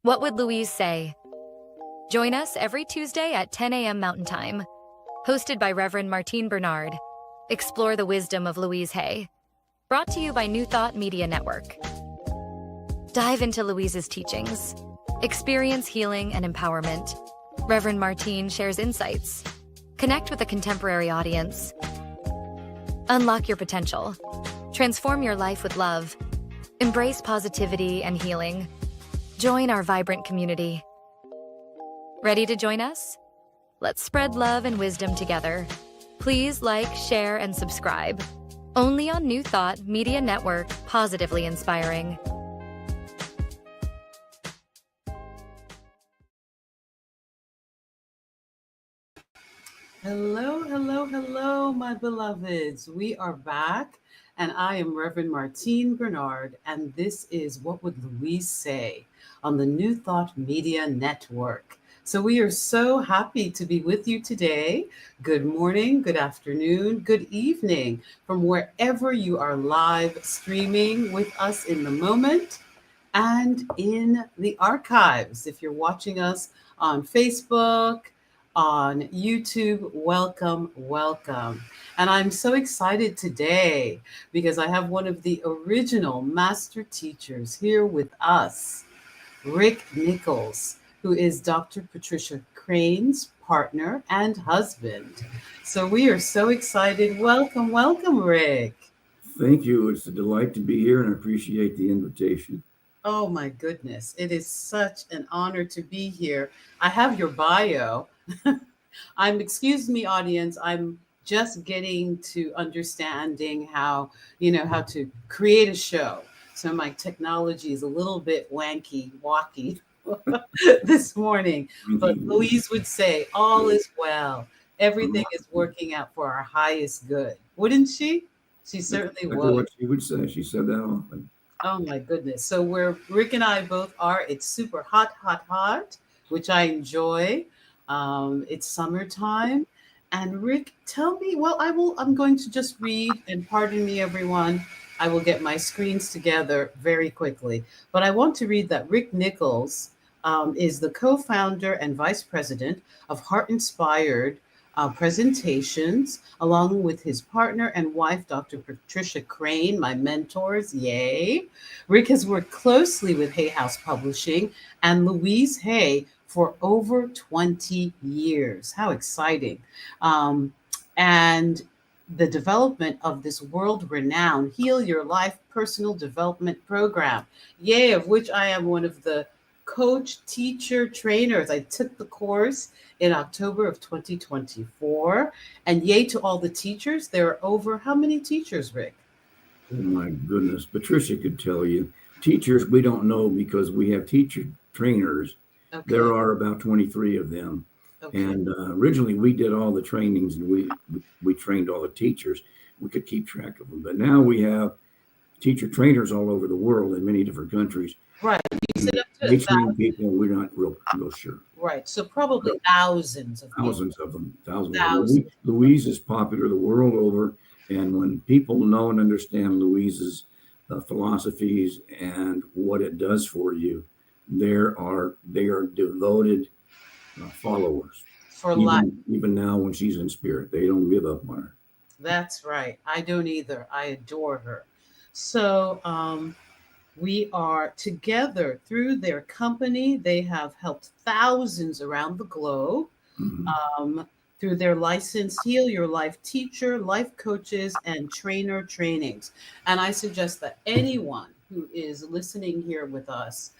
What Would Louise Say? Join us every Tuesday at 10 a.m. Mountain Time. Hosted by Reverend Martine Bernard. Explore the wisdom of Louise Hay. Brought to you by New Thought Media Network. Dive into Louise's teachings. Experience healing and empowerment. Reverend Martine shares insights. Connect with a contemporary audience. Unlock your potential. Transform your life with love. Embrace positivity and healing. Join our vibrant community. Ready to join us? Let's spread love and wisdom together. Please like, share, and subscribe. Only on New Thought Media Network, positively inspiring. Hello, hello, hello, my beloveds. We are back, and I am Reverend Martine Bernard, and this is What Would Louise Say on the New Thought Media Network. So we are so happy to be with you today. Good morning, good afternoon, good evening from wherever you are live streaming with us in the moment and in the archives. If you're watching us on Facebook, on YouTube, welcome, welcome. And I'm so excited today because I have one of the original master teachers here with us, Rick Nichols, who is Dr. Patricia Crane's partner and husband. So we are so excited. Welcome, welcome, Rick. Thank you. It's a delight to be here and I appreciate the invitation. Oh my goodness. It is such an honor to be here. I have your bio. Excuse me, audience, I'm just getting to understanding how to create a show. So my technology is a little bit wacky this morning. But Louise would say, all is well. Everything is working out for our highest good. Wouldn't she? She certainly would. What she would say. She said that often. Oh my goodness. So where Rick and I both are, it's super hot, which I enjoy. It's summertime. And Rick, tell me, I'm going to just read, and pardon me, everyone. I will get my screens together very quickly. But I want to read that Rick Nichols is the co-founder and vice president of Heart Inspired Presentations, along with his partner and wife, Dr. Patricia Crane, my mentors. Yay. Rick has worked closely with Hay House Publishing and Louise Hay for over 20 years. How exciting. And the development of this world-renowned Heal Your Life personal development program. Yay, of which I am one of the coach, teacher, trainers. I took the course in October of 2024. And yay to all the teachers. There are over how many teachers, Rick? Oh my goodness. Patricia could tell you. Teachers, we don't know because we have teacher trainers. Okay. There are about 23 of them. Okay. And originally we did all the trainings and we trained all the teachers. We could keep track of them. But now we have teacher trainers all over the world in many different countries. Right. They train people. We're not real sure. Right. So probably thousands of them. Louise is popular the world over. And when people know and understand Louise's philosophies and what it does for you, they are devoted followers for life. Even now when she's in spirit, they don't give up on her. That's right. I don't either. I adore her. So we are together through their company. They have helped thousands around the globe through their licensed Heal Your Life teacher, life coaches, and trainer trainings. And I suggest that anyone who is listening here with us,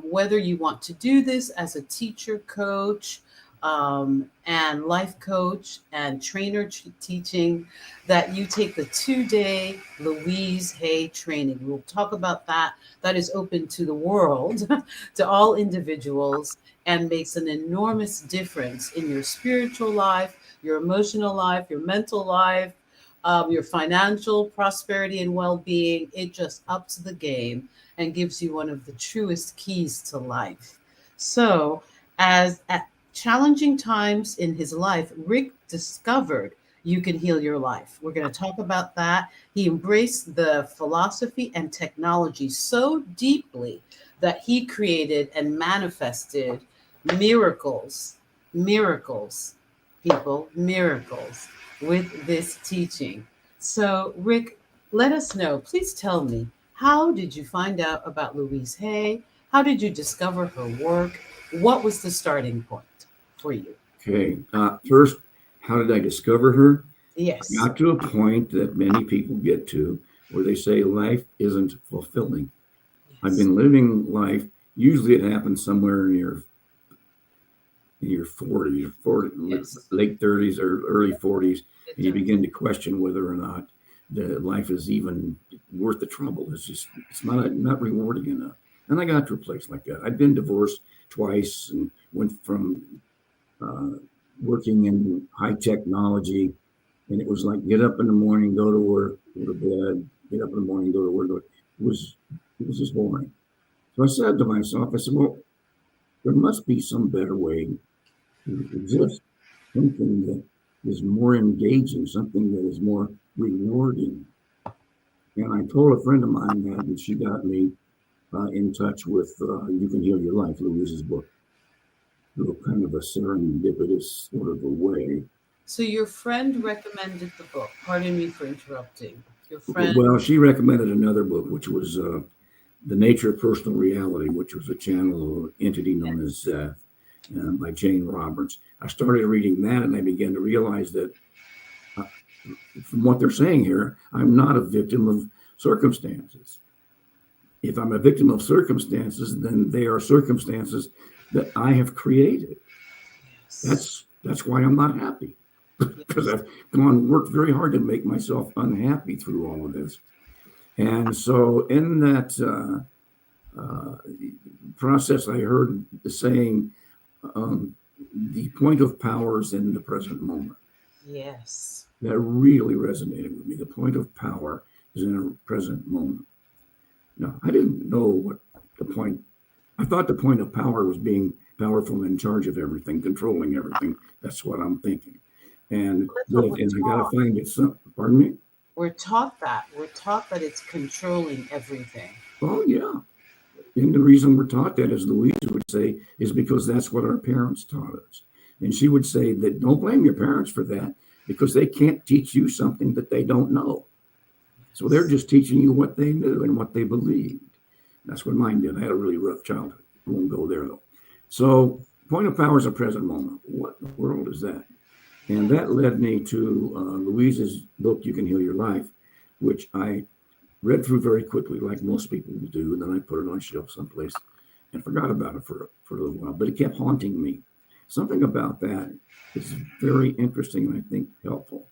whether you want to do this as a teacher, coach, and life coach and trainer teaching, that you take the 2-day Louise Hay training. We'll talk about that. That is open to the world, to all individuals, and makes an enormous difference in your spiritual life, your emotional life, your mental life, your financial prosperity and well-being. It just ups the game and gives you one of the truest keys to life. So at challenging times in his life, Rick discovered You Can Heal Your Life. We're going to talk about that. He embraced the philosophy and technology so deeply that he created and manifested miracles, miracles, people, miracles with this teaching. So, Rick, let us know. Please tell me, how did you find out about Louise Hay? How did you discover her work? What was the starting point for you? Okay. First, how did I discover her? I Yes. got to a point that many people get to where they say life isn't fulfilling. I've Yes. been living life. Usually it happens somewhere in your 40s, Yes. late 30s or early 40s, It and you does. begin to question whether or not the life is even worth the trouble. It's not rewarding enough. And I got to a place like that. I'd been divorced twice and went from uh, working in high technology, and it was like get up in the morning, go to work, go to bed, get up in the morning, go to work. It was just boring. So I said to myself, I said, well, there must be some better way to exist, something that is more engaging, something that is more rewarding. And I told a friend of mine that, and she got me in touch with You Can Heal Your Life, Louise's book, through a kind of a serendipitous sort of a way. So your friend recommended the book. Pardon me for interrupting. Your friend. Well, she recommended another book, which was The Nature of Personal Reality, which was a channel entity known as by Jane Roberts. I started reading that, and I began to realize that uh, from what they're saying here, I'm not a victim of circumstances. If I'm a victim of circumstances, then they are circumstances that I have created. Yes. That's why I'm not happy, because Yes. I've worked very hard to make myself unhappy through all of this. And so in that process, I heard the saying, the point of power is in the present moment. Yes. That really resonated with me. The point of power is in a present moment. Now, I didn't know what the point, I thought the point of power was being powerful and in charge of everything, controlling everything. That's what I'm thinking. And That's what we're I got to taught. find it some, pardon me? We're taught that. We're taught that it's controlling everything. Oh, yeah. And the reason we're taught that, as Louise would say, is because that's what our parents taught us. And she would say that don't blame your parents for that because they can't teach you something that they don't know. So they're just teaching you what they knew and what they believed. That's what mine did. I had a really rough childhood. I won't go there though. So point of power is a present moment. What in the world is that? And that led me to Louise's book, You Can Heal Your Life, which I read through very quickly, like most people do. And then I put it on a shelf someplace and forgot about it for a little while. But it kept haunting me. Something about that is very interesting and I think helpful.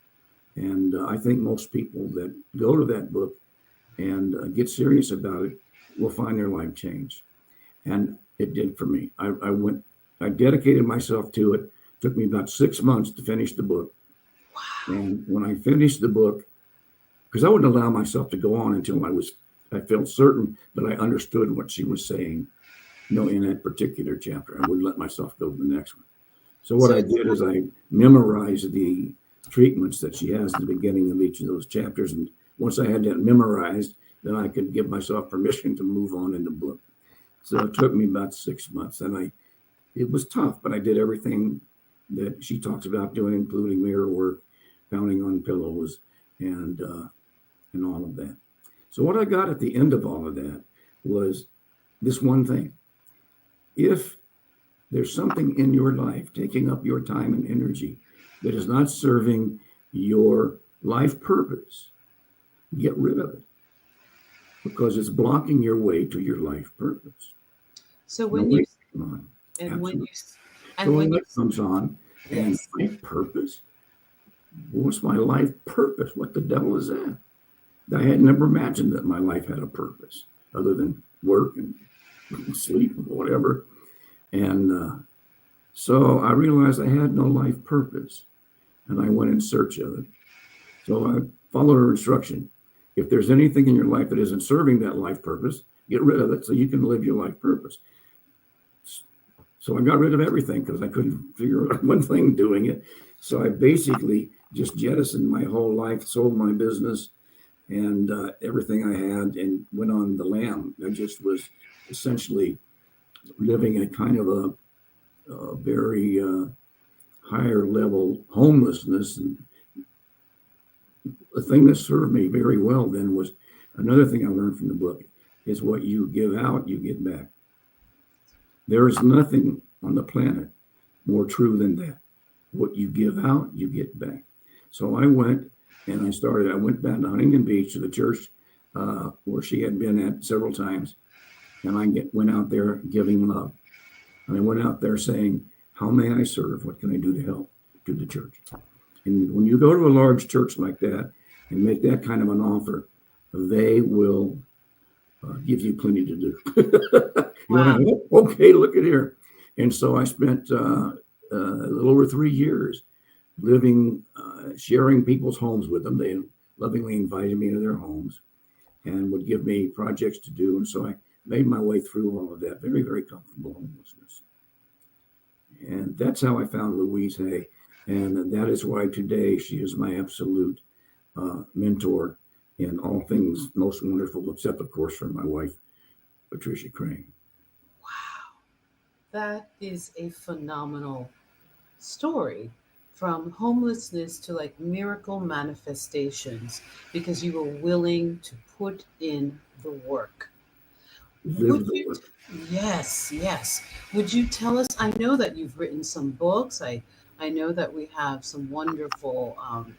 And I think most people that go to that book and get serious about it will find their life changed. And it did for me. I dedicated myself to it. It took me about 6 months to finish the book. And when I finished the book, because I wouldn't allow myself to go on until I felt certain that I understood what she was saying, in that particular chapter. I wouldn't let myself go to the next one. So what So I it's did is I memorized the treatments that she has at the beginning of each of those chapters. And once I had that memorized, then I could give myself permission to move on in the book. So it took me about 6 months, and it was tough, but I did everything that she talks about doing, including mirror work, pounding on pillows, and all of that. So what I got at the end of all of that was this one thing: if there's something in your life taking up your time and energy that is not serving your life purpose, get rid of it because it's blocking your way to your life purpose. so No when you way, come on. and when Absolutely. you So and when when you that comes on, and yes. life purpose, what's my life purpose? What the devil is that? I had never imagined that my life had a purpose other than work and sleep or whatever. And so I realized I had no life purpose, and I went in search of it. So I followed her instruction. If there's anything in your life that isn't serving that life purpose, get rid of it so you can live your life purpose. So I got rid of everything because I couldn't figure out one thing doing it. So I basically just jettisoned my whole life, sold my business and everything I had, and went on the lam. I just was essentially living a kind of a very higher level homelessness. And the thing that served me very well then was another thing I learned from the book is what you give out, you get back. There is nothing on the planet more true than that. What you give out, you get back. So I went and I went down to Huntington Beach to the church where she had been at several times. And I went out there giving love. And I went out there saying, how may I serve? What can I do to help to the church? And when you go to a large church like that and make that kind of an offer, they will give you plenty to do. Wow. Okay, look at here. And so I spent a little over 3 years living, sharing people's homes with them. They lovingly invited me into their homes and would give me projects to do. And so I made my way through all of that, very, very comfortable homelessness. And that's how I found Louise Hay. And that is why today she is my absolute mentor in all things most wonderful, except, of course, for my wife, Patricia Crane. Wow. That is a phenomenal story, from homelessness to like miracle manifestations, because you were willing to put in the work. Would you? Yes, yes. Would you tell us? I know that you've written some books. I know that we have some wonderful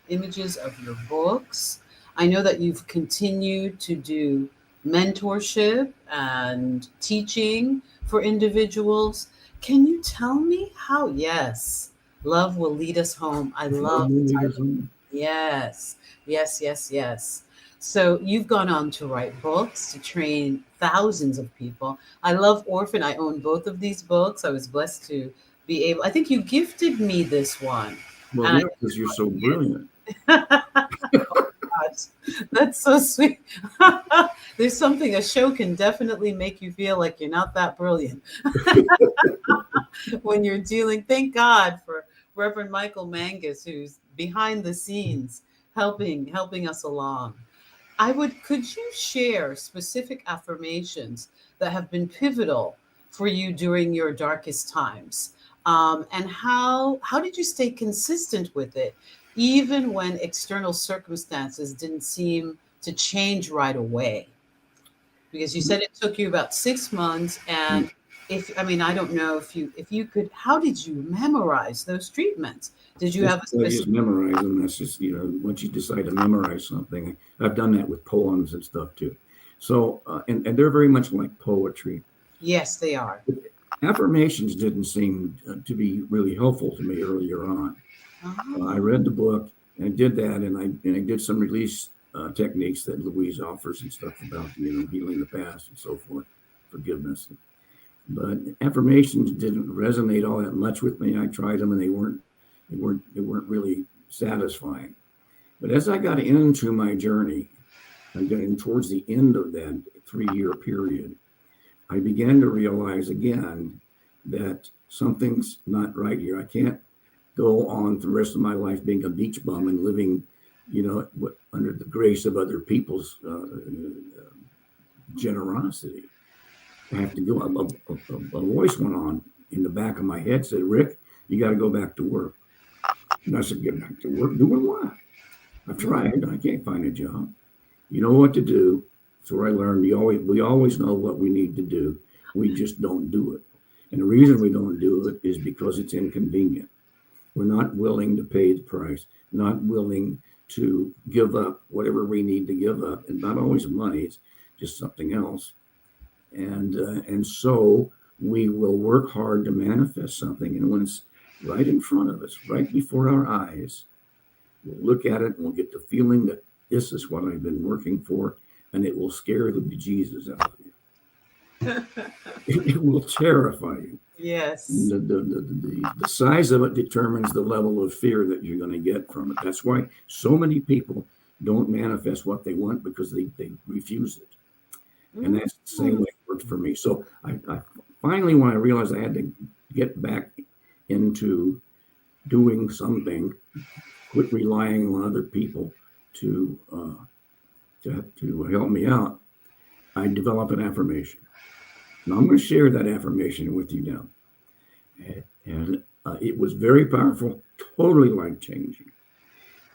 images of your books. I know that you've continued to do mentorship and teaching for individuals. Can you tell me how? Yes, love will lead us home. I love the title. Yes, yes, yes, yes. So you've gone on to write books, to train thousands of people. I love Orphan. I own both of these books. I was blessed to be able. I think you gifted me this one. Well, And yeah, because you're so brilliant. gosh, that's so sweet. There's something, a show can definitely make you feel like you're not that brilliant when you're dealing. Thank God for Reverend Michael Mangus, who's behind the scenes helping us along. Could you share specific affirmations that have been pivotal for you during your darkest times? And how did you stay consistent with it, even when external circumstances didn't seem to change right away? Because you said it took you about 6 months, and I don't know if you could, how did you memorize those treatments? Did you have a I just specific? memorize them. That's just, once you decide to memorize something, I've done that with poems and stuff too. So, and they're very much like poetry. Yes, they are. Affirmations didn't seem to be really helpful to me earlier on. I read the book and I did that, and I did some release techniques that Louise offers and stuff about healing the past and so forth, forgiveness. But affirmations didn't resonate all that much with me. I tried them and they weren't really satisfying. But as I got into my journey, and getting towards the end of that 3-year period, I began to realize again that something's not right here. I can't go on the rest of my life being a beach bum and living, under the grace of other people's generosity. I have to go. A voice went on in the back of my head, said, "Rick, you got to go back to work." And I said, "Get back to work? Doing what? I've tried. I can't find a job." You know what to do. So I learned we always know what we need to do. We just don't do it. And the reason we don't do it is because it's inconvenient. We're not willing to pay the price, not willing to give up whatever we need to give up. And not always money, it's just something else. And so we will work hard to manifest something. And when it's right in front of us, right before our eyes, we'll look at it and we'll get the feeling that this is what I've been working for, and it will scare the bejesus out of you. It will terrify you. Yes. The size of it determines the level of fear that you're going to get from it. That's why so many people don't manifest what they want, because they refuse it. And that's the same way it worked for me. So I finally, when I realized I had to get back into doing something, quit relying on other people to help me out, I developed an affirmation. Now I'm going to share that affirmation with you now. And it was very powerful, totally life-changing.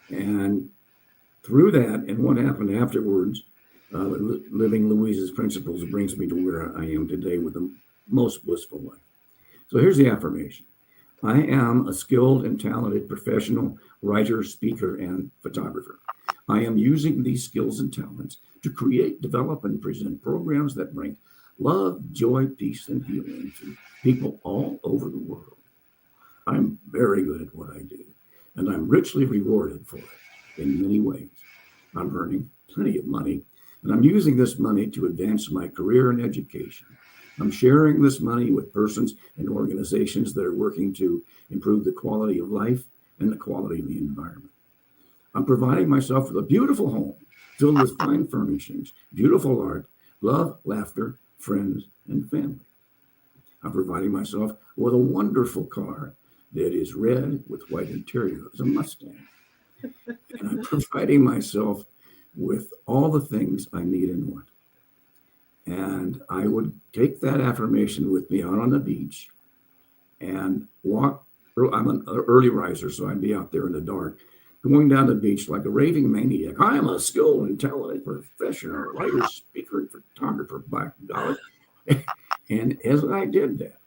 And through that, and what happened afterwards, living Louise's principles brings me to where I am today with the most blissful life. So here's the affirmation. I am a skilled and talented professional writer, speaker, and photographer. I am using these skills and talents to create, develop, and present programs that bring love, joy, peace, and healing to people all over the world. I'm very good at what I do, and I'm richly rewarded for it in many ways. I'm earning plenty of money, and I'm using this money to advance my career and education. I'm sharing this money with persons and organizations that are working to improve the quality of life and the quality of the environment. I'm providing myself with a beautiful home filled with fine furnishings, beautiful art, love, laughter, friends, and family. I'm providing myself with a wonderful car that is red with white interior. It's a Mustang. And I'm providing myself with all the things I need and want. And I would take that affirmation with me out on the beach and walk. I'm an early riser, so I'd be out there in the dark, going down the beach like a raving maniac. I am a skilled and talented professional writer, speaker, and photographer, by golly. And as I did that,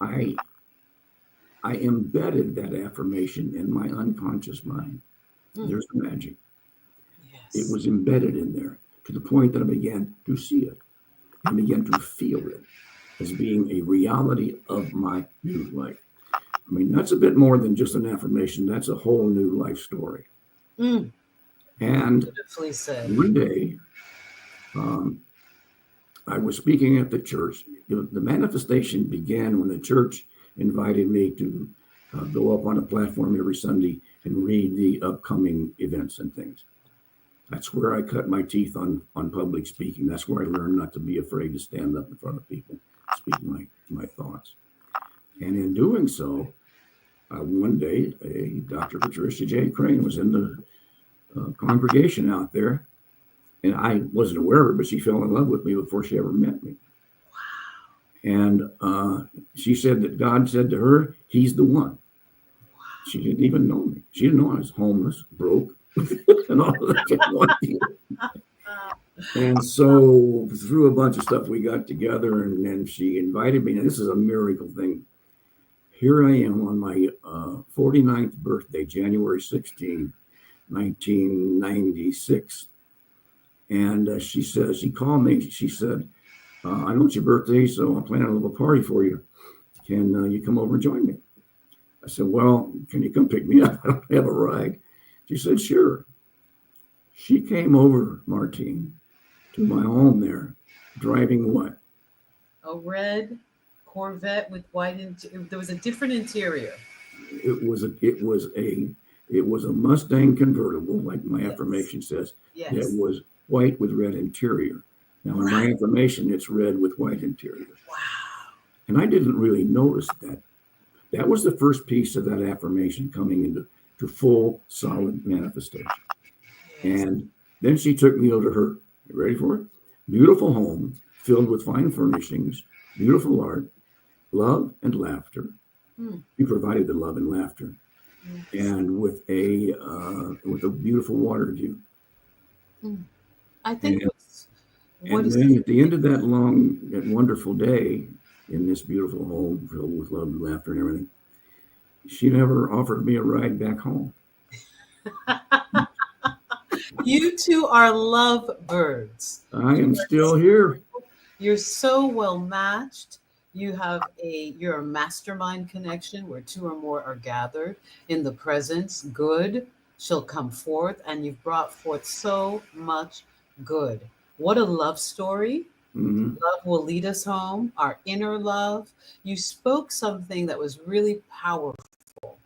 I embedded that affirmation in my unconscious mind. There's the magic. Yes. It was embedded in there to the point that I began to see it. I began to feel it as being a reality of my new life. I mean, that's a bit more than just an affirmation. That's a whole new life story. And beautifully said. One day, I was speaking at the church. The manifestation began when the church invited me to go up on a platform every Sunday and read the upcoming events and things. That's where I cut my teeth on public speaking. That's where I learned not to be afraid to stand up in front of people, speak my thoughts. And in doing so, one day, Dr. Patricia J. Crane was in the congregation out there, and I wasn't aware of her, but she fell in love with me before she ever met me. Wow. And she said that God said to her, he's the one. Wow. She didn't even know me. She didn't know I was homeless, broke, and all of that. And so through a bunch of stuff, we got together, and then she invited me. And this is a miracle thing. Here I am on my 49th birthday, January 16, 1996. And she called me. She said, I know it's your birthday, so I'm planning a little party for you. Can you come over and join me? I said, well, can you come pick me up? I don't have a ride. She said, sure. She came over, Martine, to my home there, driving what? A red Corvette with white. There was a different interior. It was a Mustang convertible, like my affirmation says. Yes. That was white with red interior. Now, in my affirmation, it's red with white interior. Wow. And I didn't really notice that. That was the first piece of that affirmation coming into full, solid manifestation. Yes. And then she took me over to her, you ready for it? Beautiful home filled with fine furnishings, beautiful art, love and laughter. She provided the love and laughter. Yes. And with a beautiful water view. I think and then at the end of that wonderful day in this beautiful home filled with love and laughter and everything, she never offered me a ride back home. You two are lovebirds. I am still here. You're so well matched. You're a mastermind connection where two or more are gathered in the presence. Good shall come forth, and you've brought forth so much good. What a love story. Mm-hmm. Love will lead us home, our inner love. You spoke something that was really powerful.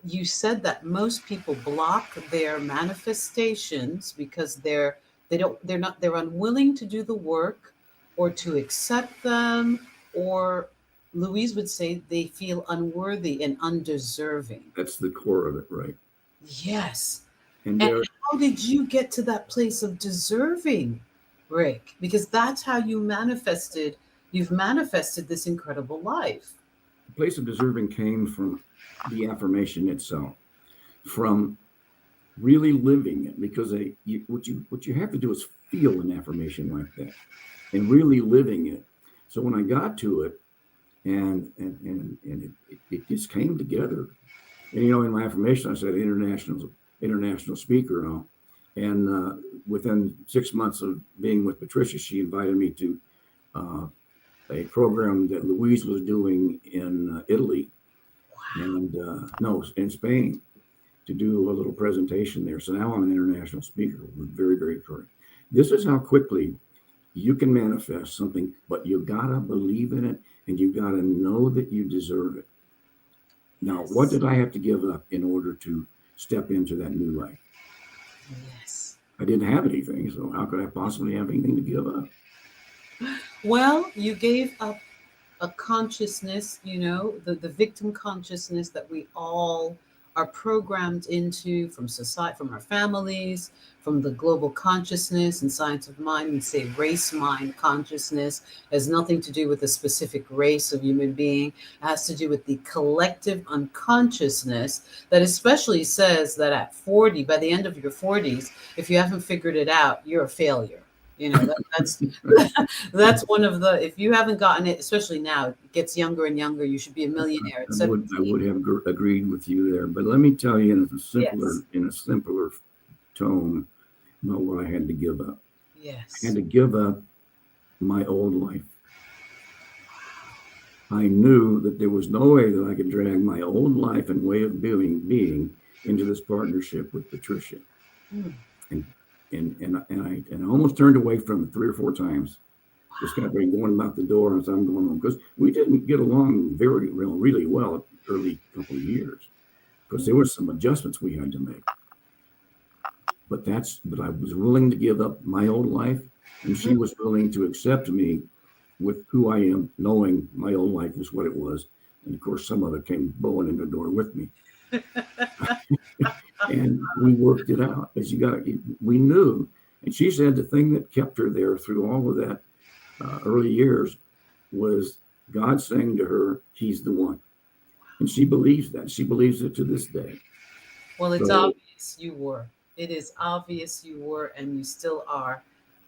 You said that most people block their manifestations because they're unwilling to do the work or to accept them, or Louise would say they feel unworthy and undeserving. That's the core of it, right? Yes. And And there, how did you get to that place of deserving, Rick? Because that's how you've manifested this incredible life. the place of deserving came from the affirmation itself, from really living it, because what you have to do is feel an affirmation like that and really living it. So when I got to it, and it just came together. And in my affirmation, I said international speaker and all. And within 6 months of being with Patricia, she invited me to a program that Louise was doing in Italy, and no, in Spain, to do a little presentation there. So now I'm an international speaker. We're very, very correct. This is how quickly you can manifest something, but you gotta believe in it, and you gotta know that you deserve it. Now, what did I have to give up in order to step into that new life? Yes. I didn't have anything, so how could I possibly have anything to give up? Well, you gave up a consciousness, the victim consciousness that we all are programmed into from society, from our families, from the global consciousness and science of mind. We say race mind consciousness has nothing to do with a specific race of human being. It has to do with the collective unconsciousness that especially says that at 40, by the end of your 40s, if you haven't figured it out, you're a failure. That's that's one of the, if you haven't gotten it, especially now, it gets younger and younger. You should be a millionaire at I 17. would have agreed with you there, but let me tell you Yes. in a simpler tone about what I had to give up. Yes. I had to give up my old life. I knew that there was no way that I could drag my old life and way of being into this partnership with Patricia. Hmm. And I almost turned away from it 3 or 4 times. Just got ready going out the door as I'm going home, because we didn't get along really well early couple of years, because there were some adjustments we had to make. But I was willing to give up my old life, and she was willing to accept me with who I am, knowing my old life was what it was. And of course, some of it came blowing in the door with me. And we worked it out. We knew. And she said the thing that kept her there through all of that early years was God saying to her, he's the one. And she believes that. She believes it to this day. Well, it's obvious you were. It is obvious you were, and you still are.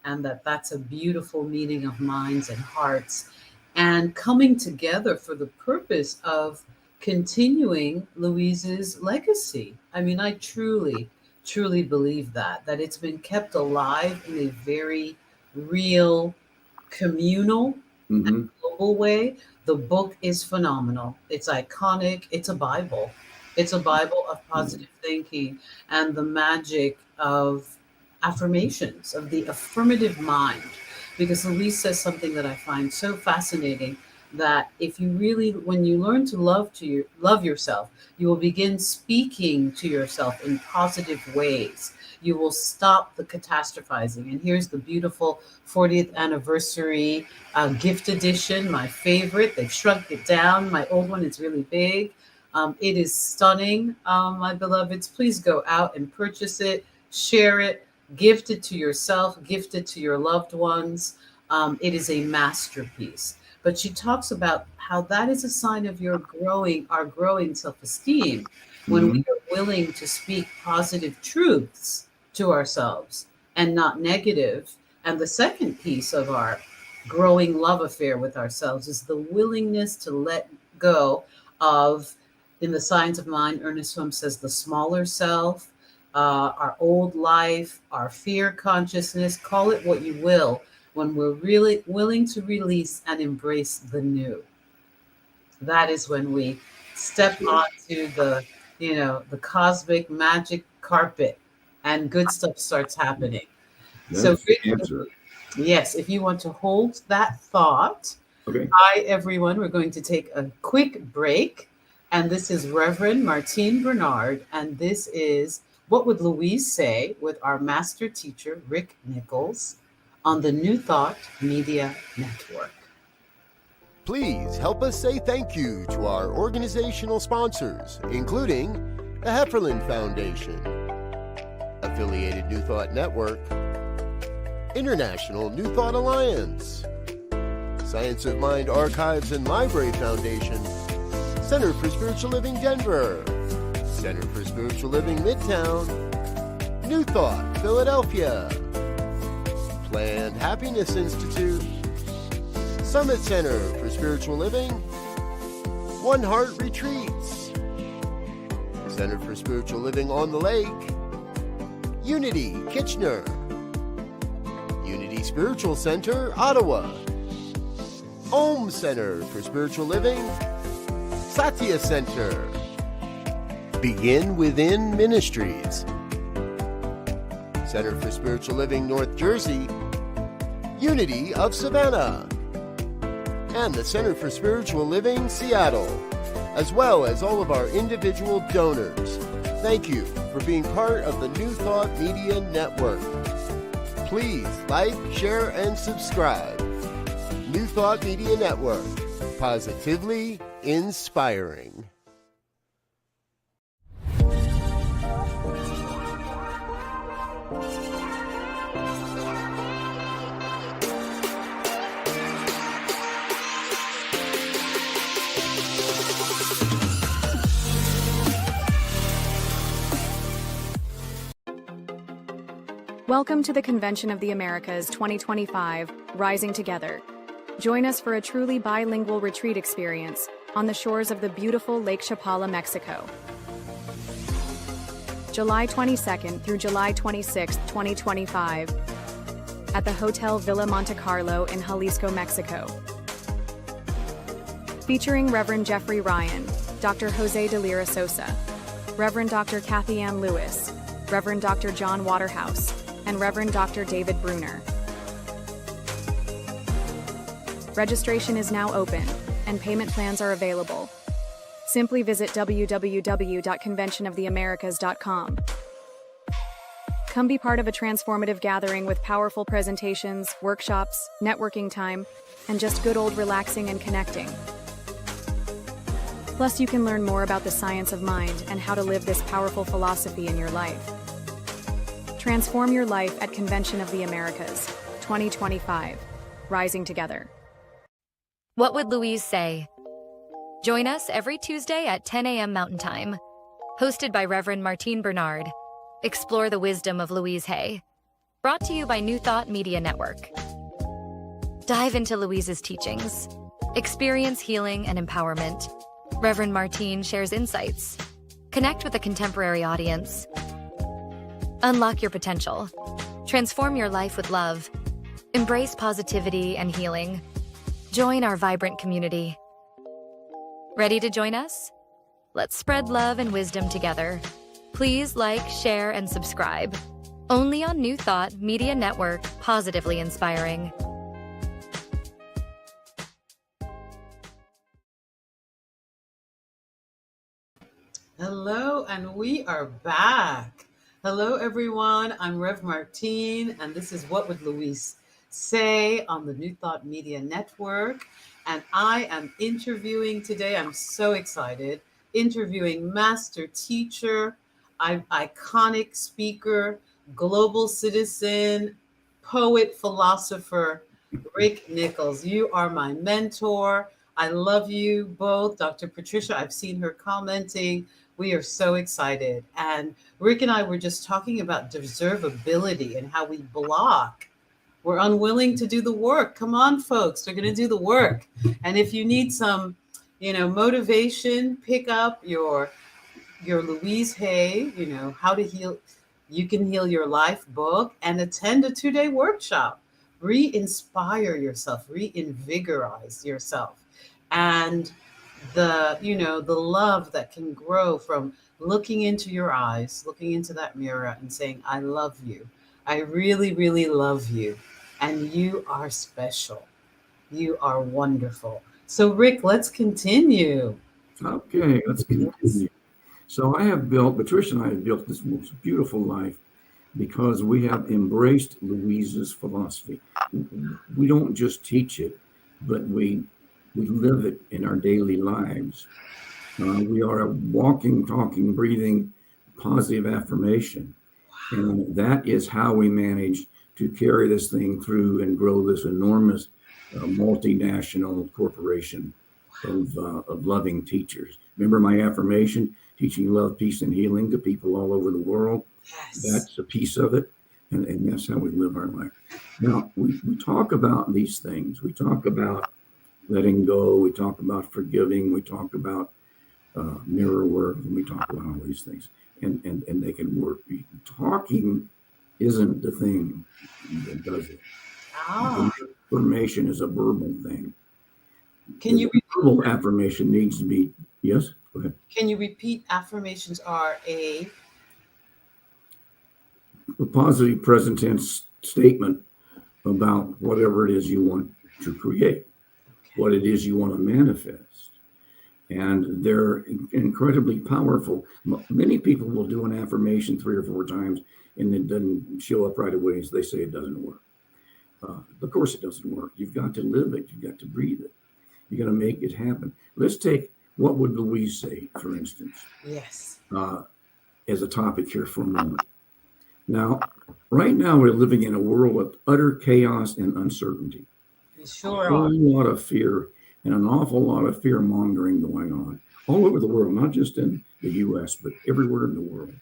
And that's a beautiful meeting of minds and hearts, and coming together for the purpose of continuing Louise's legacy. I mean, I truly, truly believe that it's been kept alive in a very real, communal, global way. The book is phenomenal. It's iconic. It's a Bible. It's a Bible of positive thinking and the magic of affirmations, of the affirmative mind. Because Louise says something that I find so fascinating, that if you really, when you learn to love yourself, you will begin speaking to yourself in positive ways. You will stop the catastrophizing. And here's the beautiful 40th anniversary gift edition, my favorite. They've shrunk it down. My old one is really big. It is stunning, my beloveds. Please go out and purchase it, share it, gift it to yourself, gift it to your loved ones. It is a masterpiece. But she talks about how that is a sign of our growing self-esteem, when we are willing to speak positive truths to ourselves and not negative. And the second piece of our growing love affair with ourselves is the willingness to let go of, in the Science of Mind, Ernest Holmes says, the smaller self, our old life, our fear consciousness, call it what you will, when we're really willing to release and embrace the new. That is when we step onto the cosmic magic carpet, and good stuff starts happening. That's the answer. Yes, if you want to hold that thought. Okay. Hi, everyone. We're going to take a quick break. And this is Reverend Martine Bernard. And this is What Would Louise Say, with our master teacher, Rick Nichols, on the New Thought Media Network. Please help us say thank you to our organizational sponsors, including the Hefferland Foundation, Affiliated New Thought Network, International New Thought Alliance, Science of Mind Archives and Library Foundation, Center for Spiritual Living Denver, Center for Spiritual Living Midtown, New Thought Philadelphia, Planned Happiness Institute, Summit Center for Spiritual Living, One Heart Retreats, Center for Spiritual Living on the Lake, Unity Kitchener, Unity Spiritual Center Ottawa, Om Center for Spiritual Living, Satya Center, Begin Within Ministries, Center for Spiritual Living North Jersey, Unity of Savannah, and the Center for Spiritual Living Seattle, as well as all of our individual donors. Thank you for being part of the New Thought Media Network. Please like, share, and subscribe. New Thought Media Network, positively inspiring. Welcome to the Convention of the Americas 2025, Rising Together. Join us for a truly bilingual retreat experience on the shores of the beautiful Lake Chapala, Mexico. July 22nd through July 26th, 2025, at the Hotel Villa Monte Carlo in Jalisco, Mexico. Featuring Reverend Jeffrey Ryan, Dr. Jose de Lira Sosa, Reverend Dr. Kathy Ann Lewis, Reverend Dr. John Waterhouse, and Reverend Dr. David Bruner. Registration is now open, and payment plans are available. Simply visit www.conventionoftheamericas.com. Come be part of a transformative gathering with powerful presentations, workshops, networking time, and just good old relaxing and connecting. Plus, you can learn more about the science of mind and how to live this powerful philosophy in your life. Transform your life at Convention of the Americas 2025, Rising Together. What Would Louise Say? Join us every Tuesday at 10 a.m. Mountain Time. Hosted by Reverend Martine Bernard. Explore the wisdom of Louise Hay. Brought to you by New Thought Media Network. Dive into Louise's teachings. Experience healing and empowerment. Reverend Martine shares insights. Connect with a contemporary audience. Unlock your potential. Transform your life with love. Embrace positivity and healing. Join our vibrant community. Ready to join us? Let's spread love and wisdom together. Please like, share, and subscribe. Only on New Thought Media Network, positively inspiring. Hello, and we are back. Hello, everyone. I'm Rev Martine, and this is What Would Louise Say on the New Thought Media Network. And I am interviewing today, I'm so excited, interviewing master teacher, iconic speaker, global citizen, poet, philosopher, Rick Nichols. You are my mentor. I love you both. Dr. Patricia, I've seen her commenting. We are so excited. And Rick and I were just talking about deservability and how we block. We're unwilling to do the work. Come on, folks, we're going to do the work. And if you need some, motivation, pick up your Louise Hay, how to heal. You can heal your life book and attend a 2-day workshop. Re-inspire yourself, reinvigorize yourself. And the love that can grow from looking into your eyes, looking into that mirror and saying, I love you. I really, really love you. And you are special. You are wonderful. So, Rick, let's continue. Okay, let's continue. So Patricia and I have built this most beautiful life because we have embraced Louise's philosophy. We don't just teach it, but we We live it in our daily lives. We are a walking, talking, breathing, positive affirmation. And that is how we manage to carry this thing through and grow this enormous multinational corporation of loving teachers. Remember my affirmation, teaching love, peace, and healing to people all over the world? Yes. That's a piece of it. And that's how we live our life. Now, we talk about these things. We talk about letting go. We talk about forgiving. We talk about mirror work. And we talk about all these things. And they can work. Talking isn't the thing that does it. Affirmation is a verbal thing. Can you verbal affirmation needs to be, yes, go ahead. Can you repeat affirmations are a positive present tense statement about whatever it is you want to create, what it is you want to manifest. And they're incredibly powerful. Many people will do an affirmation 3 or 4 times and it doesn't show up right away. So they say it doesn't work. Of course it doesn't work. You've got to live it. You've got to breathe it. You got to make it happen. Let's take what would Louise say, for instance, yes, as a topic here for a moment. Now, right now we're living in a world of utter chaos and uncertainty. Sure, a whole lot of fear and an awful lot of fear mongering going on all over the world, not just in the U.S., but everywhere in the world.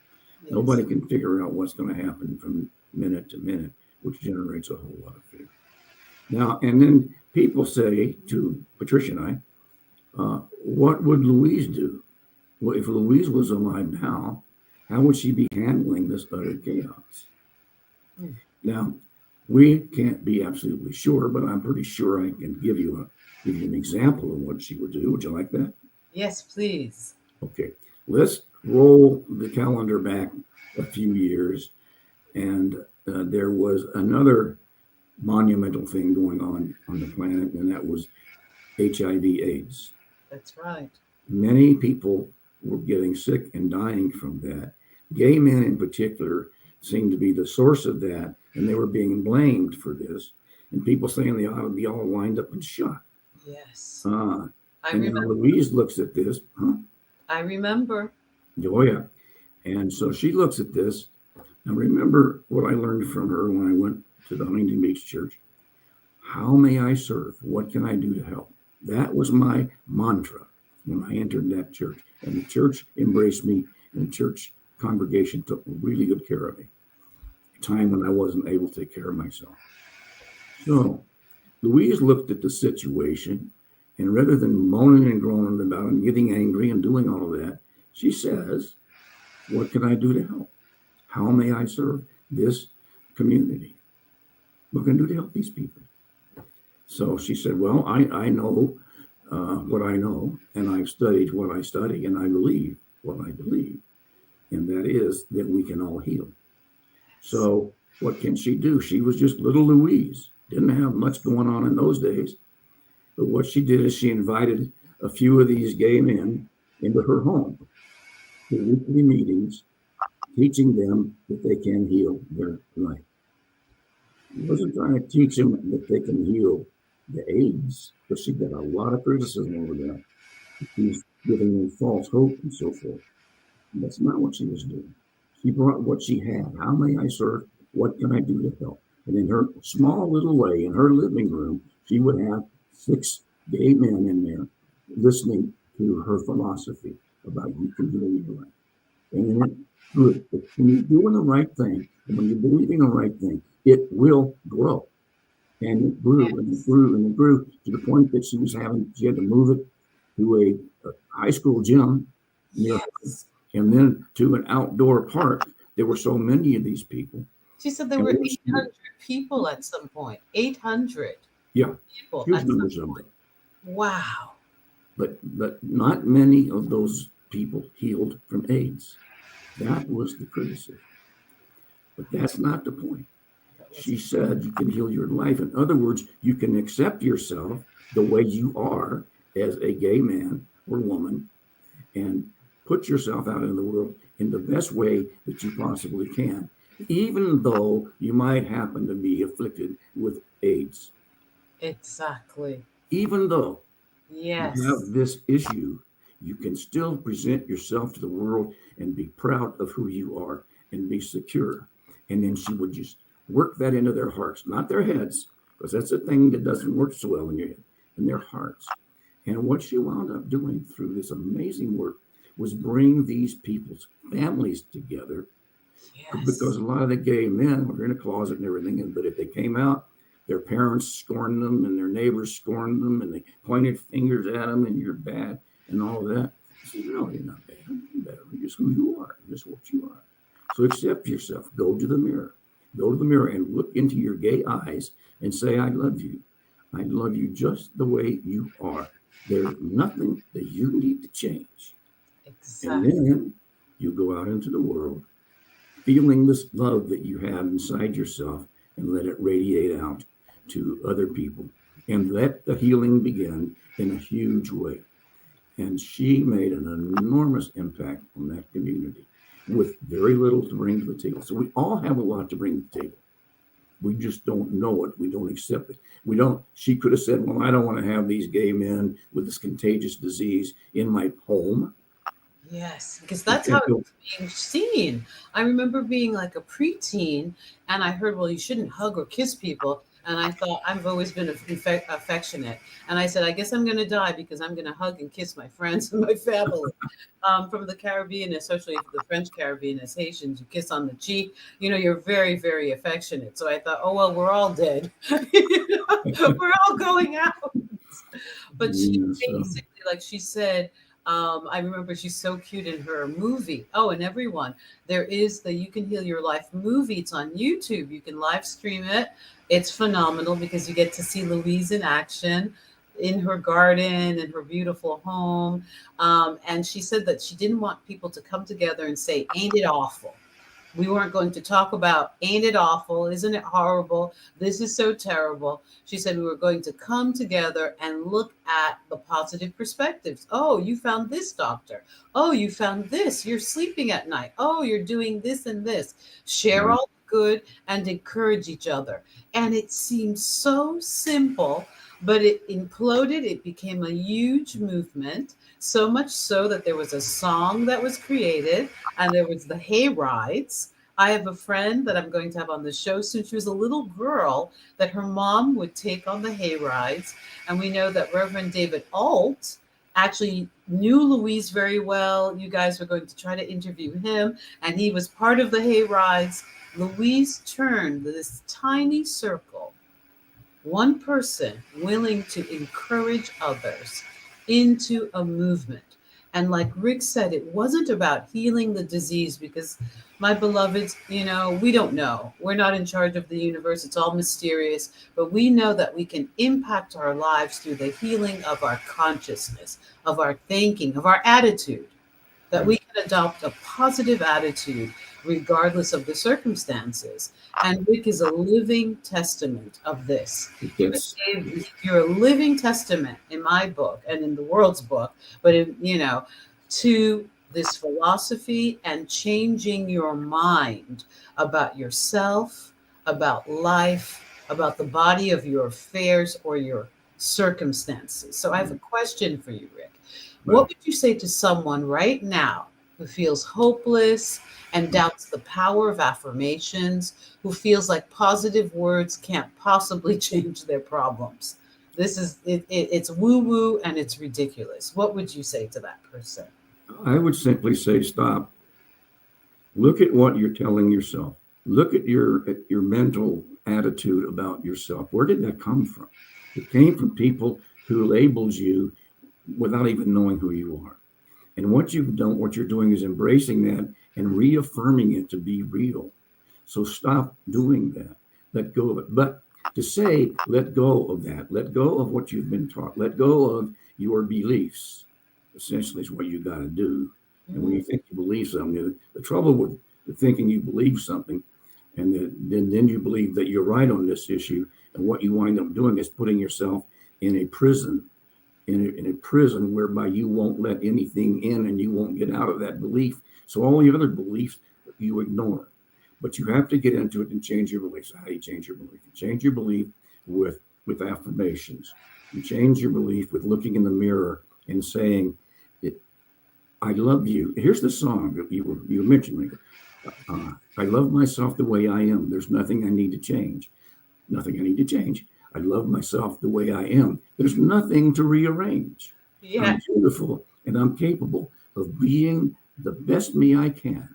Yes. Nobody can figure out what's going to happen from minute to minute, which generates a whole lot of fear. Now, and then people say to Patricia and I, what would Louise do? Well, if Louise was alive now, how would she be handling this utter chaos? Now, we can't be absolutely sure, but I'm pretty sure I can give you an example of what she would do. Would you like that? Yes, please. Okay, let's roll the calendar back a few years. And there was another monumental thing going on the planet, and that was HIV/AIDS. That's right. Many people were getting sick and dying from that. Gay men in particular seemed to be the source of that, and they were being blamed for this. And people saying they ought to be all lined up and shot. Yes. I remember. Louise looks at this. I remember. Oh, yeah. And so she looks at this. And remember what I learned from her when I went to the Huntington Beach Church. How may I serve? What can I do to help? That was my mantra when I entered that church. And the church embraced me, and the church congregation took really good care of me. A time when I wasn't able to take care of myself. So Louise looked at the situation, and rather than moaning and groaning about it and getting angry and doing all of that, she says, what can I do to help? How may I serve this community? What can I do to help these people? So she said, well, I know what I know, and I've studied what I study, and I believe what I believe, and that is that we can all heal. So what can she do? She was just little Louise. Didn't have much going on in those days. But what she did is she invited a few of these gay men into her home to weekly meetings, teaching them that they can heal their life. She wasn't trying to teach them that they can heal the AIDS, because she got a lot of criticism over that. She's giving them false hope and so forth. And that's not what she was doing. She brought what she had. How may I serve? What can I do to help? And in her small little way, in her living room, she would have 6 gay men in there listening to her philosophy about you can heal your life. And then good. When you're doing the right thing, and when you're believing the right thing, it will grow. And it grew and it grew and it grew to the point that she had to move it to a high school gym near her, and then to an outdoor park. There were so many of these people. She said there were 800 people at some point. 800 people. Huge numbers of them. Wow. But not many of those people healed from AIDS. That was the criticism. But that's not the point. She said you can heal your life. In other words, you can accept yourself the way you are as a gay man or woman and put yourself out in the world in the best way that you possibly can, even though you might happen to be afflicted with AIDS. Exactly. Even though. Yes. You have this issue, you can still present yourself to the world and be proud of who you are and be secure. And then she would just work that into their hearts, not their heads, because that's a thing that doesn't work so well in your head, in their hearts. And what she wound up doing through this amazing work was bring these people's families together, because a lot of the gay men were in a closet and everything. But if they came out, their parents scorned them and their neighbors scorned them and they pointed fingers at them and you're bad and all of that. I said, no, you're not bad. You're better. You're just who you are. You're just what you are. So accept yourself. Go to the mirror. Go to the mirror and look into your gay eyes and say, I love you. I love you just the way you are. There's nothing that you need to change. Exactly. And then you go out into the world feeling this love that you have inside yourself and let it radiate out to other people and let the healing begin in a huge way. And she made an enormous impact on that community with very little to bring to the table. So we all have a lot to bring to the table. We just don't know it. We don't accept it. She could have said, well, I don't want to have these gay men with this contagious disease in my home. Yes, because that's how it's being seen. I remember being like a preteen and I heard, well, you shouldn't hug or kiss people. And I thought, I've always been affectionate. And I said, I guess I'm going to die because I'm going to hug and kiss my friends and my family. From the Caribbean, especially the French Caribbean, as Haitians, you kiss on the cheek. You're very, very affectionate. So I thought, oh, well, we're all dead. We're all going out. But she basically, like she said, I remember she's so cute in her movie. Oh, and everyone, there is the You Can Heal Your Life movie. It's on YouTube. You can live stream it. It's phenomenal because you get to see Louise in action in her garden, in her beautiful home. And she said that she didn't want people to come together and say, ain't it awful? We weren't going to talk about, ain't it awful? Isn't it horrible? This is so terrible. She said we were going to come together and look at the positive perspectives. Oh, you found this doctor. Oh, you found this. You're sleeping at night. Oh, you're doing this and this. Share all the good and encourage each other. And it seemed so simple, but it imploded. It became a huge movement. So much so that there was a song that was created and there was the hay rides. I have a friend that I'm going to have on the show soon. She was a little girl that her mom would take on the hay rides. And we know that Reverend David Alt actually knew Louise very well. You guys were going to try to interview him, and he was part of the hay rides. Louise turned this tiny circle, one person willing to encourage others, into a movement. And like Rick said, it wasn't about healing the disease because, my beloveds, we don't know. We're not in charge of the universe. It's all mysterious. But we know that we can impact our lives through the healing of our consciousness, of our thinking, of our attitude. That we can adopt a positive attitude regardless of the circumstances. And Rick is a living testament of this. Yes. You're a living testament in my book and in the world's book, but to this philosophy and changing your mind about yourself, about life, about the body of your affairs or your circumstances. So I have a question for you, Rick. What would you say to someone right now who feels hopeless and doubts the power of affirmations, who feels like positive words can't possibly change their problems? It's woo-woo and it's ridiculous. What would you say to that person? I would simply say, stop. Look at what you're telling yourself. Look at your mental attitude about yourself. Where did that come from? It came from people who labeled you without even knowing who you are. And what you're doing is embracing that and reaffirming it to be real. So stop doing that. Let go of it. But to say, let go of that, let go of what you've been taught, let go of your beliefs, essentially is what you got to do. And when you think you believe something, the trouble with thinking you believe something, and then you believe that you're right on this issue, and what you wind up doing is putting yourself in a prison, in a prison whereby you won't let anything in and you won't get out of that belief. So all the other beliefs you ignore. But you have to get into it and change your beliefs. So how do you change your belief? You change your belief with affirmations. You change your belief with looking in the mirror and saying, I love you. Here's the song that you mentioned me. I love myself the way I am. There's nothing I need to change. Nothing I need to change. I love myself the way I am. There's nothing to rearrange. Yeah. I'm beautiful and I'm capable of being the best me I can.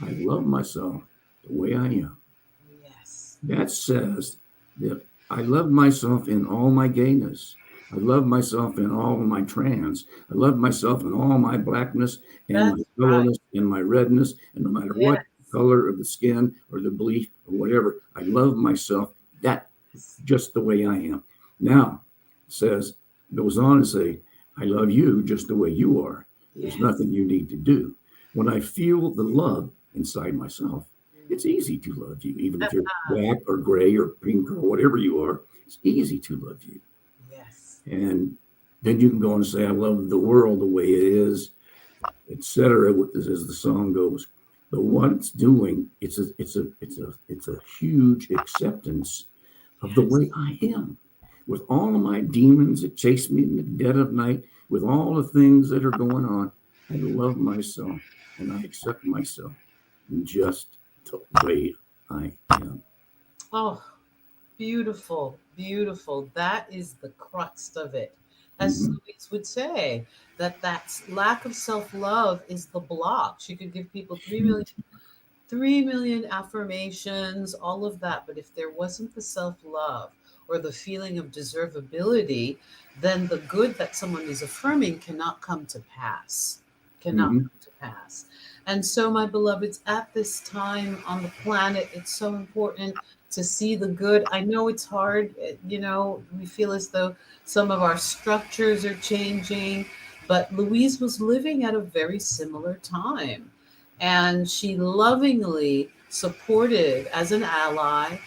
I love myself the way I am. Yes. That says that I love myself in all my gayness. I love myself in all my trans. I love myself in all my blackness and That's my yellowness and my redness. And no matter what Yes. color of the skin or the belief or whatever, I love myself that just the way I am. Now, goes on to say, I love you just the way you are. There's Yes. nothing you need to do. When I feel the love inside myself, it's easy to love you, even if you're black or gray or pink or whatever you are. It's easy to love you. Yes. And then you can go on and say, I love the world the way it is, etc. As the song goes. But what it's doing, it's a huge acceptance of the way I am, with all of my demons that chase me in the dead of night, with all the things that are going on. I love myself and I accept myself just the way I am. Oh, beautiful, beautiful. That is the crux of it. As Louise would say, that lack of self-love is the block. She could give people 3 million affirmations, all of that. But if there wasn't the self-love or the feeling of deservability, then the good that someone is affirming cannot come to pass. Cannot come to pass. And so, my beloveds, at this time on the planet, it's so important to see the good. I know it's hard. We feel as though some of our structures are changing, but Louise was living at a very similar time. And she lovingly supported, as an ally,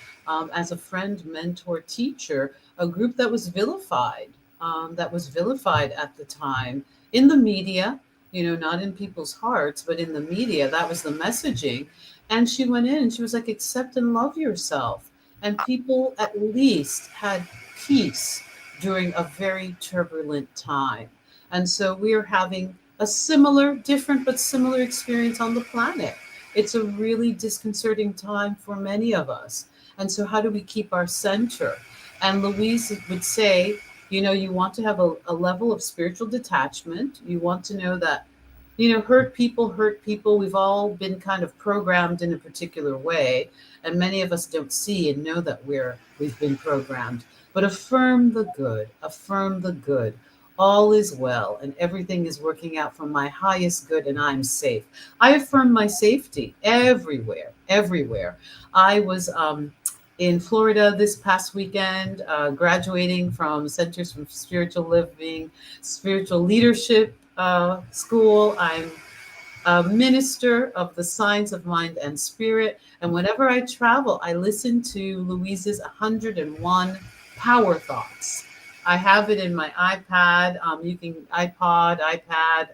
as a friend, mentor, teacher, a group that was vilified at the time in the media, not in people's hearts, but in the media. That was the messaging. And she went in and she was like, accept and love yourself. And people at least had peace during a very turbulent time. And so we are having a similar, different, but similar experience on the planet. It's a really disconcerting time for many of us. And so, how do we keep our center? And Louise would say, you want to have a level of spiritual detachment. You want to know that, hurt people hurt people. We've all been kind of programmed in a particular way. And many of us don't see and know that we've been programmed. But affirm the good, affirm the good. All is well and everything is working out for my highest good and I'm safe. I affirm my safety everywhere, everywhere. I was in Florida this past weekend, graduating from Centers for Spiritual Living, Spiritual Leadership School. I'm a minister of the science of mind and spirit. And whenever I travel, I listen to Louise's 101 Power Thoughts. I have it in my iPad. iPad.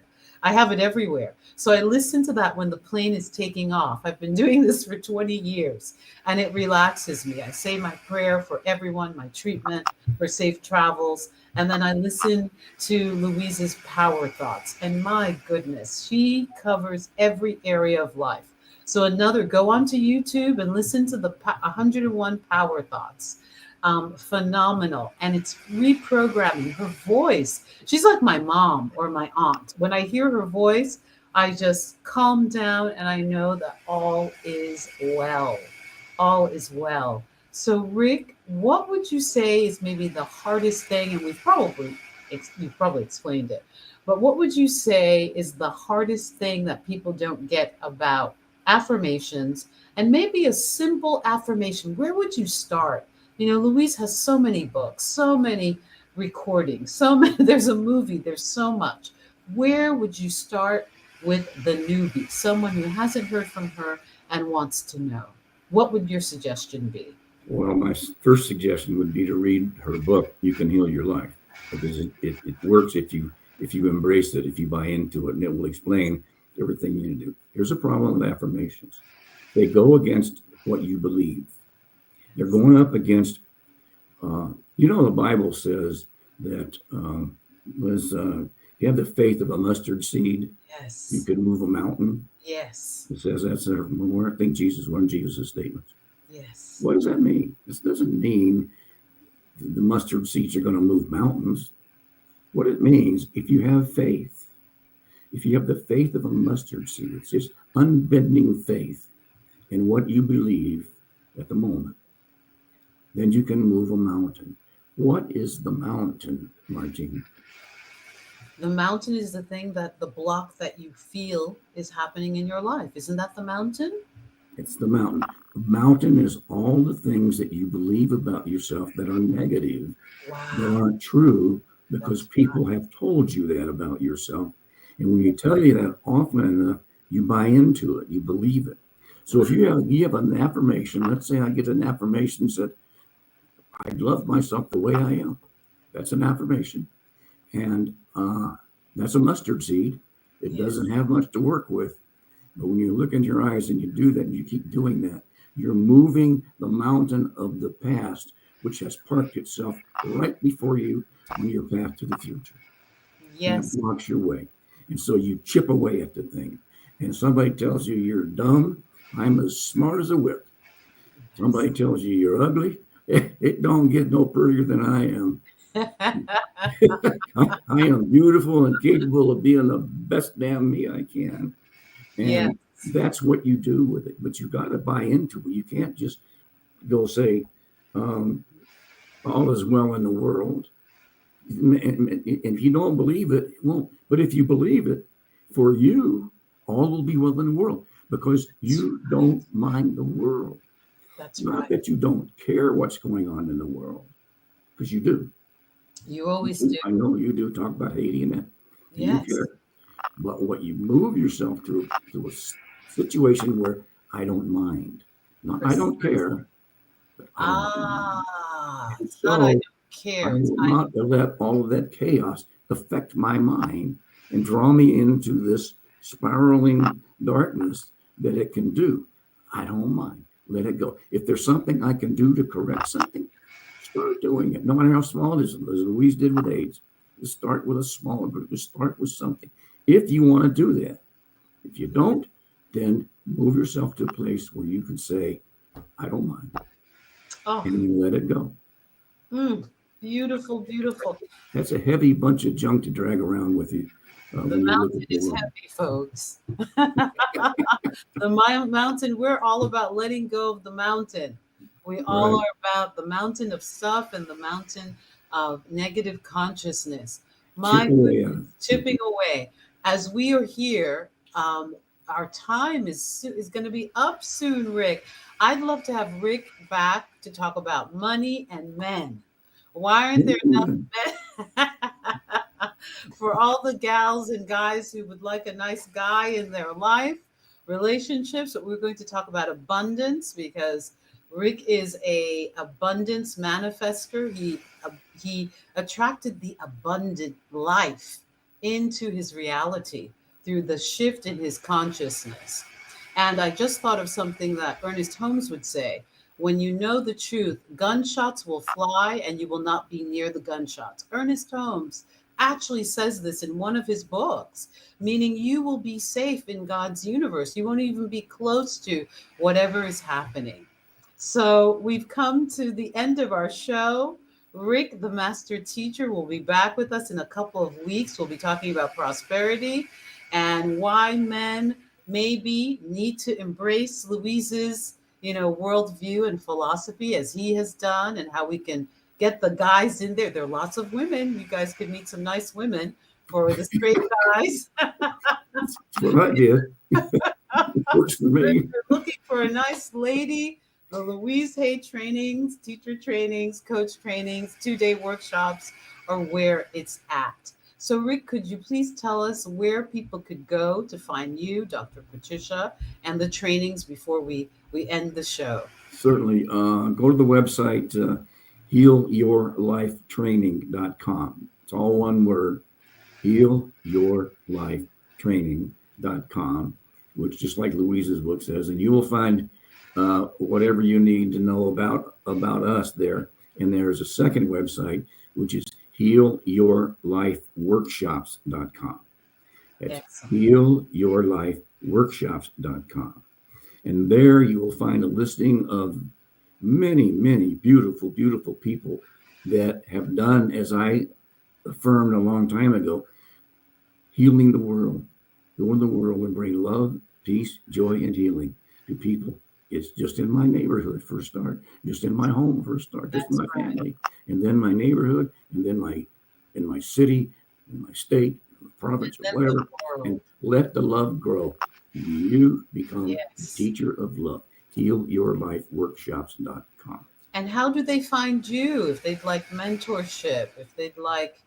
I have it everywhere. So I listen to that when the plane is taking off. I've been doing this for 20 years and it relaxes me. I say my prayer for everyone, my treatment for safe travels. And then I listen to Louise's Power Thoughts. And my goodness, she covers every area of life. So go onto YouTube and listen to the 101 Power Thoughts. Phenomenal. And it's reprogramming her voice. She's like my mom or my aunt. When I hear her voice, I just calm down and I know that all is well. All is well. So Rick, what would you say is maybe the hardest thing? And you've probably explained it, but what would you say is the hardest thing that people don't get about affirmations? And maybe a simple affirmation, where would you start? Louise has so many books, so many recordings, there's a movie, there's so much. Where would you start with the newbie, someone who hasn't heard from her and wants to know? What would your suggestion be? Well, my first suggestion would be to read her book, You Can Heal Your Life, because it works if you embrace it, if you buy into it, and it will explain everything you need to do. Here's a problem with affirmations. They go against what you believe. They're going up against, the Bible says that was, you have the faith of a mustard seed. Yes. You could move a mountain. Yes. It says that's one of Jesus' statements. Yes. What does that mean? This doesn't mean the mustard seeds are going to move mountains. What it means, if you have faith, if you have the faith of a mustard seed, it's just unbending faith in what you believe at the moment, then you can move a mountain. What is the mountain, Martine? The mountain is the thing that the block that you feel is happening in your life. Isn't that the mountain? It's the mountain. The mountain is all the things that you believe about yourself that are negative, that aren't true, because people have told you that about yourself. And when you tell you that often enough, you buy into it, you believe it. So if you have an affirmation, let's say I get an affirmation that I love myself the way I am. That's an affirmation. And that's a mustard seed. It doesn't have much to work with. But when you look into your eyes and you do that and you keep doing that, you're moving the mountain of the past, which has parked itself right before you on your path to the future. Yes. And it blocks your way. And so you chip away at the thing. And somebody tells you you're dumb, I'm as smart as a whip. Somebody tells you you're ugly, it don't get no prettier than I am. I am beautiful and capable of being the best damn me I can. And that's what you do with it. But you got to buy into it. You can't just go say, all is well in the world. And if you don't believe it, it won't. But if you believe it, for you, all will be well in the world, because you don't mind the world. That's Not right. that you don't care what's going on in the world, because you do. You always do. I know you do. Talk about Haiti and that. Yes. You care. But what you move yourself to a situation where I don't mind. Not I don't care, but I don't mind. It's So not I don't care. I will not let all of that chaos affect my mind and draw me into this spiraling darkness that it can do. I don't mind. Let it go. If there's something I can do to correct something, start doing it. No matter how small it is, as Louise did with AIDS. Just start with a small group. Just start with something. If you want to do that. If you don't, then move yourself to a place where you can say, I don't mind. And you let it go. Beautiful, beautiful. That's a heavy bunch of junk to drag around with you. The mountain is heavy, folks. The mountain, we're all about letting go of the mountain. We all are about the mountain of stuff and the mountain of negative consciousness. Chipping away. As we are here, our time is going to be up soon, Rick. I'd love to have Rick back to talk about money and men. Why aren't there enough men? For all the gals and guys who would like a nice guy in their life, relationships, we're going to talk about abundance, because Rick is a abundance manifester. He attracted the abundant life into his reality through the shift in his consciousness. And I just thought of something that Ernest Holmes would say: when you know the truth, gunshots will fly and you will not be near the gunshots. Ernest Holmes actually says this in one of his books, meaning you will be safe in God's universe. You won't even be close to whatever is happening. So we've come to the end of our show. Rick, the master teacher, will be back with us in a couple of weeks. We'll be talking about prosperity and why men maybe need to embrace Louise's, worldview and philosophy, as he has done, and how we can get the guys in there. There are lots of women. You guys could meet some nice women for the straight guys. That's what I did. It works for me. If you're looking for a nice lady, the Louise Hay trainings, teacher trainings, coach trainings, 2-day workshops are where it's at. So Rick, could you please tell us where people could go to find you, Dr. Patricia, and the trainings before we end the show? Certainly. Go to the website, healyourlifetraining.com. It's all one word, healyourlifetraining.com, which, just like Louise's book says, and you will find whatever you need to know about us there. And there's a second website, which is healyourlifeworkshops.com. That's Excellent. healyourlifeworkshops.com. And there you will find a listing of many, many beautiful, beautiful people that have done, as I affirmed a long time ago, healing the world. Go in the world and bring love, peace, joy, and healing to people. It's just in my neighborhood for a start, just in my home for a start, just in my family, and then my neighborhood, and then in my city, in my state, in the province, or whatever, and let the love grow. You become a teacher of love. HealYourLifeWorkshops.com. And how do they find you if they'd like mentorship, if they'd like,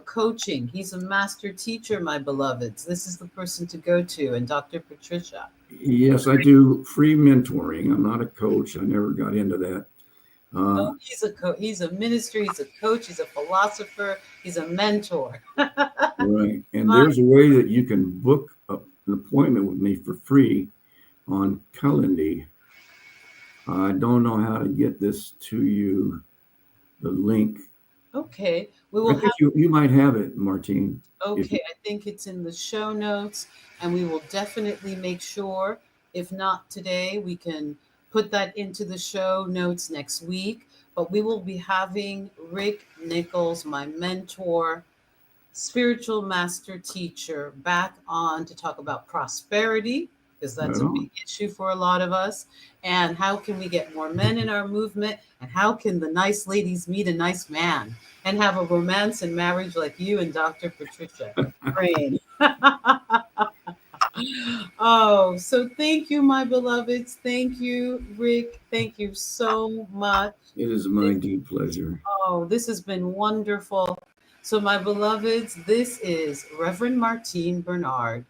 coaching? He's a master teacher, my beloveds. This is the person to go to. And Dr. Patricia. Yes, I do free mentoring. I'm not a coach. I never got into that. He's a minister. He's a coach. He's a philosopher. He's a mentor. Right. And there's a way that you can book an appointment with me for free on Calendly. I don't know how to get this to you, the link. Okay. I think you might have it, Martine. Okay. I think it's in the show notes, and we will definitely make sure, if not today, we can put that into the show notes next week. But we will be having Rick Nichols, my mentor, spiritual master teacher, back on to talk about prosperity, because that's a big issue for a lot of us. And how can we get more men in our movement? And how can the nice ladies meet a nice man and have a romance and marriage like you and Dr. Patricia? Praying. Oh, so thank you, my beloveds. Thank you, Rick. Thank you so much. It is my deep pleasure. Oh, this has been wonderful. So, my beloveds, this is Reverend Martine Bernard,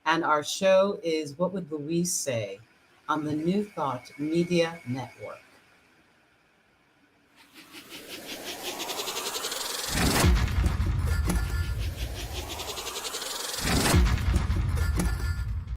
and our show is What Would Louise Say on the New Thought Media Network.